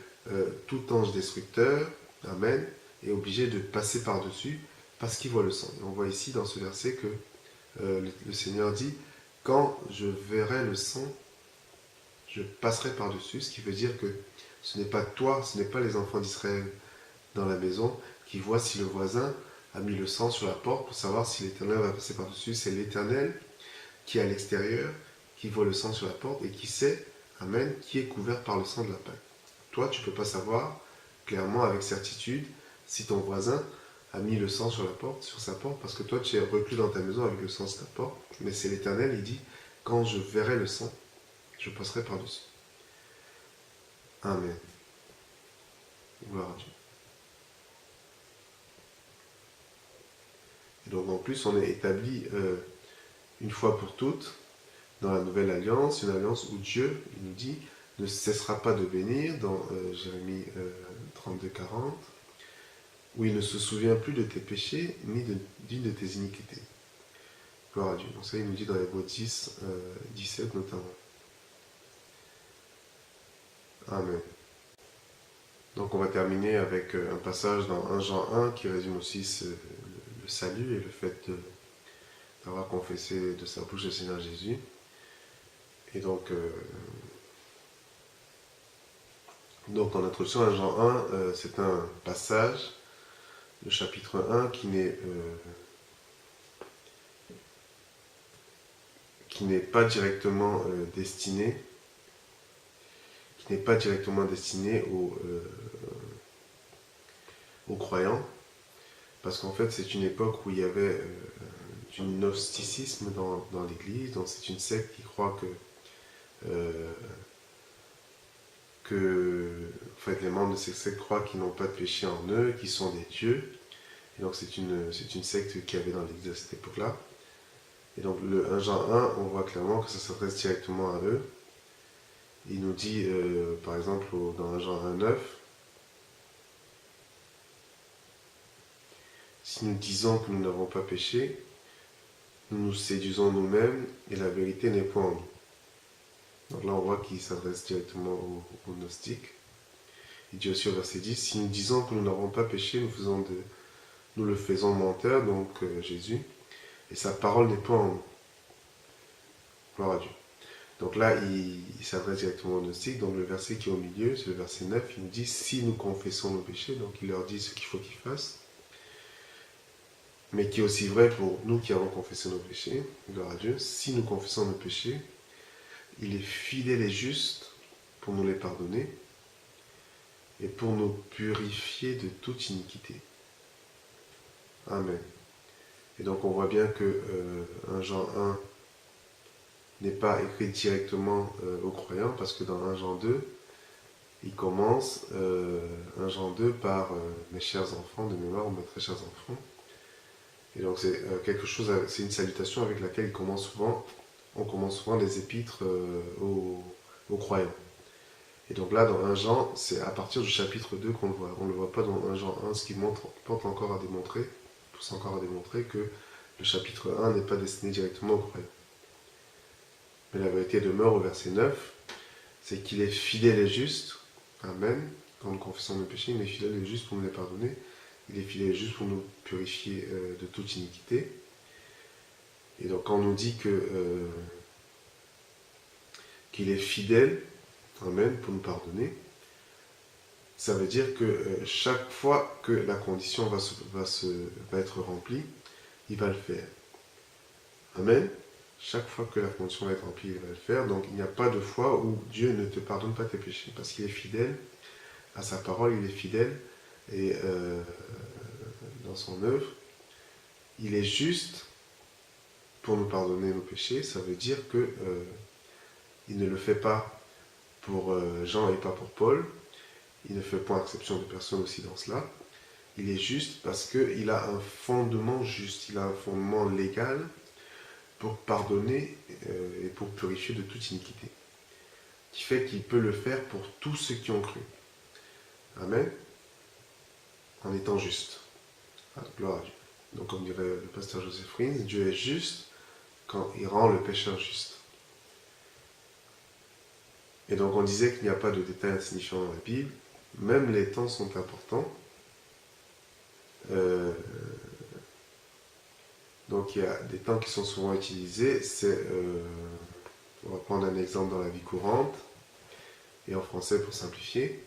tout ange destructeur, Amen, est obligé de passer par-dessus parce qu'il voit le sang. Et on voit ici dans ce verset que le Seigneur dit, quand je verrai le sang, je passerai par-dessus, ce qui veut dire que ce n'est pas toi, ce n'est pas les enfants d'Israël dans la maison qui voient si le voisin a mis le sang sur la porte pour savoir si l'Éternel va passer par-dessus. C'est l'Éternel qui est à l'extérieur, qui voit le sang sur la porte et qui sait Amen, qui est couvert par le sang de la Pâque. Toi, tu ne peux pas savoir clairement avec certitude si ton voisin a mis le sang sur la porte, sur sa porte, parce que toi, tu es reclus dans ta maison avec le sang sur ta porte. Mais c'est l'Éternel, il dit, quand je verrai le sang, je passerai par-dessus. Amen. Gloire à Dieu. Et donc en plus, on est établi une fois pour toutes dans la nouvelle alliance, une alliance où Dieu, il nous dit, ne cessera pas de bénir, dans Jérémie 32, 40, où il ne se souvient plus de tes péchés, ni d'une de tes iniquités. Gloire à Dieu. Donc ça, il nous dit dans Hébreux 10, 17 notamment. Amen. Donc on va terminer avec un passage dans 1 Jean 1 qui résume aussi le salut et le fait d'avoir confessé de sa bouche le Seigneur Jésus. Et donc en introduction à Jean 1, c'est un passage, le chapitre 1, qui n'est pas directement destiné aux croyants, parce qu'en fait c'est une époque où il y avait du gnosticisme dans l'Église, donc c'est une secte qui croit que en fait, les membres de cette secte croient qu'ils n'ont pas de péché en eux, qu'ils sont des dieux, et donc c'est une secte qui avait dans l'Église à cette époque-là. Et donc le 1 Jean 1, on voit clairement que ça s'adresse directement à eux. Il nous dit, par exemple, dans 1 Jean 1, 9, si nous disons que nous n'avons pas péché, nous nous séduisons nous-mêmes et la vérité n'est point en nous. Donc là, on voit qu'il s'adresse directement aux gnostiques. Il dit aussi au verset 10, si nous disons que nous n'avons pas péché, nous le faisons menteur, donc Jésus, et sa parole n'est pas en nous. Gloire à Dieu. Donc là, il s'adresse directement aux gnostiques. Donc le verset qui est au milieu, c'est le verset 9, il nous dit, si nous confessons nos péchés, donc il leur dit ce qu'il faut qu'ils fassent, mais qui est aussi vrai pour nous qui avons confessé nos péchés, gloire à Dieu, si nous confessons nos péchés, il est fidèle et juste pour nous les pardonner et pour nous purifier de toute iniquité. Amen. Et donc on voit bien que 1 Jean 1 n'est pas écrit directement aux croyants, parce que dans 1 Jean 2, il commence 1 Jean 2 par mes chers enfants, de mémoire, mes très chers enfants. Et donc c'est c'est une salutation avec laquelle on commence souvent les épîtres aux croyants. Et donc là, dans 1 Jean, c'est à partir du chapitre 2 qu'on le voit. On ne le voit pas dans 1 Jean 1, ce qui pousse encore à démontrer que le chapitre 1 n'est pas destiné directement aux croyants. Mais la vérité demeure au verset 9, c'est qu'il est fidèle et juste. Amen. Quand nous confessons nos péchés, il est fidèle et juste pour nous les pardonner. Il est fidèle et juste pour nous purifier de toute iniquité. Et donc quand on nous dit qu'il est fidèle, amen, pour nous pardonner, ça veut dire que chaque fois que la condition va être remplie, il va le faire. Amen. Chaque fois que la condition va être remplie, il va le faire. Donc il n'y a pas de fois où Dieu ne te pardonne pas tes péchés, parce qu'il est fidèle à sa parole, il est fidèle et dans son œuvre. Il est juste pour nous pardonner nos péchés. Ça veut dire que il ne le fait pas pour Jean et pas pour Paul. Il ne fait pas exception de personne aussi dans cela. Il est juste parce qu'il a un fondement juste, il a un fondement légal pour pardonner et pour purifier de toute iniquité. Qui fait qu'il peut le faire pour tous ceux qui ont cru. Amen. En étant juste. Gloire à Dieu. Donc comme dirait le pasteur Joseph Rins, Dieu est juste quand il rend le pécheur juste. Et donc on disait qu'il n'y a pas de détails insignifiants dans la Bible. Même les temps sont importants. Donc il y a des temps qui sont souvent utilisés. On va prendre un exemple dans la vie courante, et en français pour simplifier.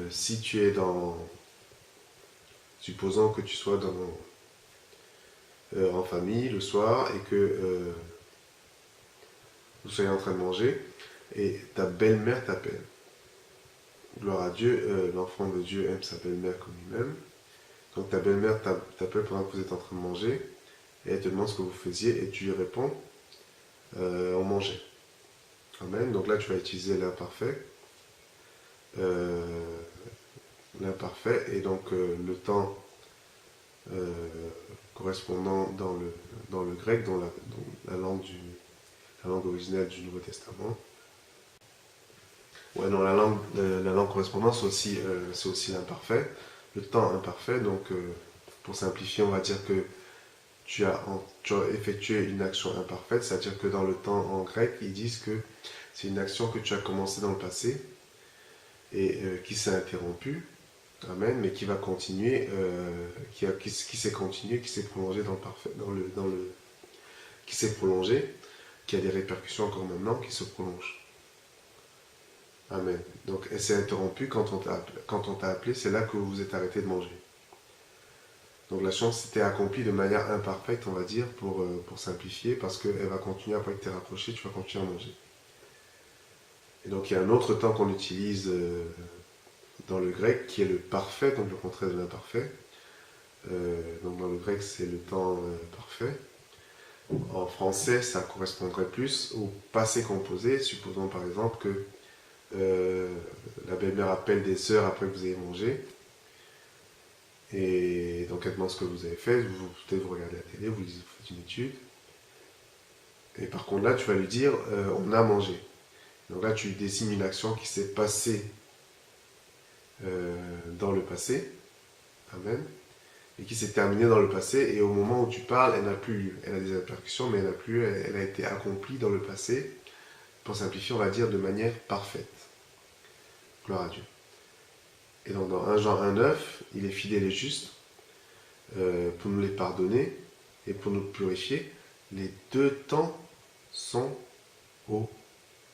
Si tu es supposons que tu sois en famille le soir et que vous soyez en train de manger, et ta belle-mère t'appelle. Gloire à Dieu, l'enfant de Dieu aime sa belle-mère comme lui-même. Donc ta belle-mère t'appelle pendant que vous êtes en train de manger, et elle te demande ce que vous faisiez, et tu lui réponds, on mangeait. Amen. Donc là, tu vas utiliser l'imparfait. L'imparfait, et donc le temps correspondant dans le grec, dans la langue originelle du Nouveau Testament. Ouais, non, la langue correspondante, c'est aussi l'imparfait, le temps imparfait. Donc, pour simplifier, on va dire que tu as effectué une action imparfaite, c'est-à-dire que dans le temps en grec, ils disent que c'est une action que tu as commencée dans le passé et qui s'est interrompue, amen, mais qui va continuer, qui s'est continué, qui s'est prolongé dans le parfait, qui s'est prolongé, qui a des répercussions encore maintenant, qui se prolongent. Amen. Donc, elle s'est interrompue quand on t'a appelé, c'est là que vous vous êtes arrêté de manger. Donc, la chose s'était accomplie de manière imparfaite, on va dire, pour simplifier, parce qu'elle va continuer, après que tu es rapproché, tu vas continuer à manger. Et donc, il y a un autre temps qu'on utilise dans le grec, qui est le parfait, donc le contraire de l'imparfait. Donc, dans le grec, c'est le temps parfait. En français, ça correspondrait plus au passé composé. Supposons par exemple que la belle-mère appelle des heures après que vous ayez mangé. Et donc elle demande ce que vous avez fait. Peut-être vous regardez la télé, vous faites une étude. Et par contre là, tu vas lui dire on a mangé. Donc là, tu désignes une action qui s'est passée dans le passé. Amen. Et qui s'est terminée dans le passé. Et au moment où tu parles, elle n'a plus lieu. Elle a des répercussions, mais elle n'a plus. Elle a été accomplie dans le passé. Pour simplifier, on va dire de manière parfaite. Gloire à Dieu. Et donc dans 1 Jean 1,9, il est fidèle et juste pour nous les pardonner et pour nous purifier. Les deux temps sont au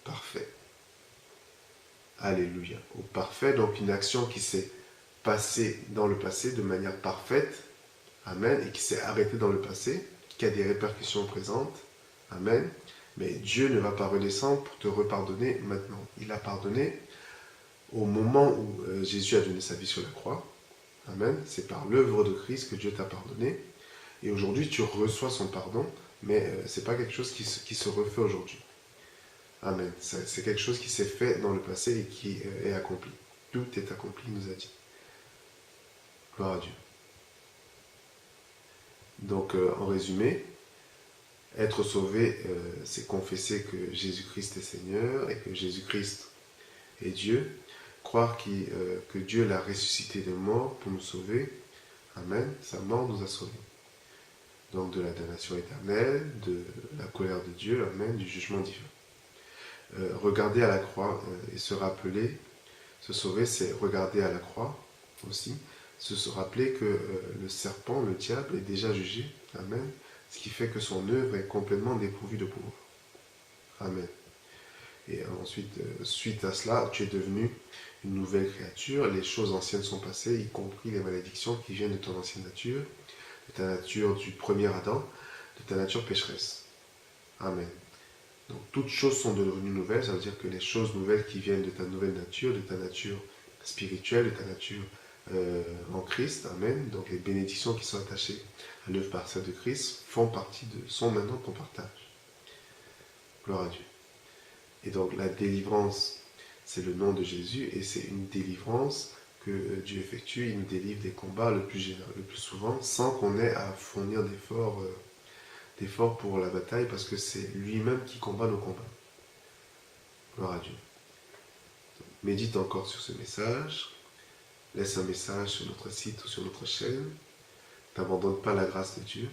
parfait. Alléluia. Au parfait, donc une action qui s'est passée dans le passé de manière parfaite. Amen. Et qui s'est arrêtée dans le passé, qui a des répercussions présentes. Amen. Mais Dieu ne va pas redescendre pour te repardonner maintenant. Il a pardonné au moment où Jésus a donné sa vie sur la croix. Amen. C'est par l'œuvre de Christ que Dieu t'a pardonné. Et aujourd'hui, tu reçois son pardon, mais ce n'est pas quelque chose qui se refait aujourd'hui. Amen. C'est quelque chose qui s'est fait dans le passé et qui est accompli. Tout est accompli, il nous a dit. Gloire à Dieu. Donc, en résumé, être sauvé, c'est confesser que Jésus-Christ est Seigneur et que Jésus-Christ est Dieu. Croire que Dieu l'a ressuscité des morts pour nous sauver. Amen. Sa mort nous a sauvés. Donc de la damnation éternelle, de la colère de Dieu, amen, du jugement divin. Regarder à la croix et se rappeler, se sauver, c'est regarder à la croix aussi, se rappeler que le serpent, le diable, est déjà jugé. Amen. Ce qui fait que son œuvre est complètement dépourvue de pouvoir. Amen. Et ensuite, suite à cela, tu es devenu une nouvelle créature. Les choses anciennes sont passées, y compris les malédictions qui viennent de ton ancienne nature, de ta nature du premier Adam, de ta nature pécheresse. Amen. Donc toutes choses sont devenues nouvelles, ça veut dire que les choses nouvelles qui viennent de ta nouvelle nature, de ta nature spirituelle, de ta nature en Christ, amen. Donc les bénédictions qui sont attachées à l'œuvre partielle de Christ sont maintenant ton partage. Gloire à Dieu. Et donc la délivrance, c'est le nom de Jésus, et c'est une délivrance que Dieu effectue. Il nous délivre des combats le plus souvent, sans qu'on ait à fournir d'efforts pour la bataille, parce que c'est lui-même qui combat nos combats. Gloire à Dieu. Donc, médite encore sur ce message. Laisse un message sur notre site ou sur notre chaîne. N'abandonne pas la grâce de Dieu.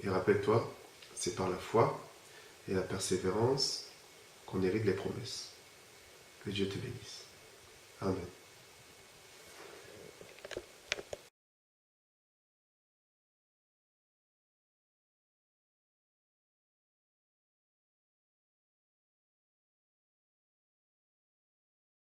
Et rappelle-toi, c'est par la foi et la persévérance qu'on hérite les promesses. Que Dieu te bénisse. Amen.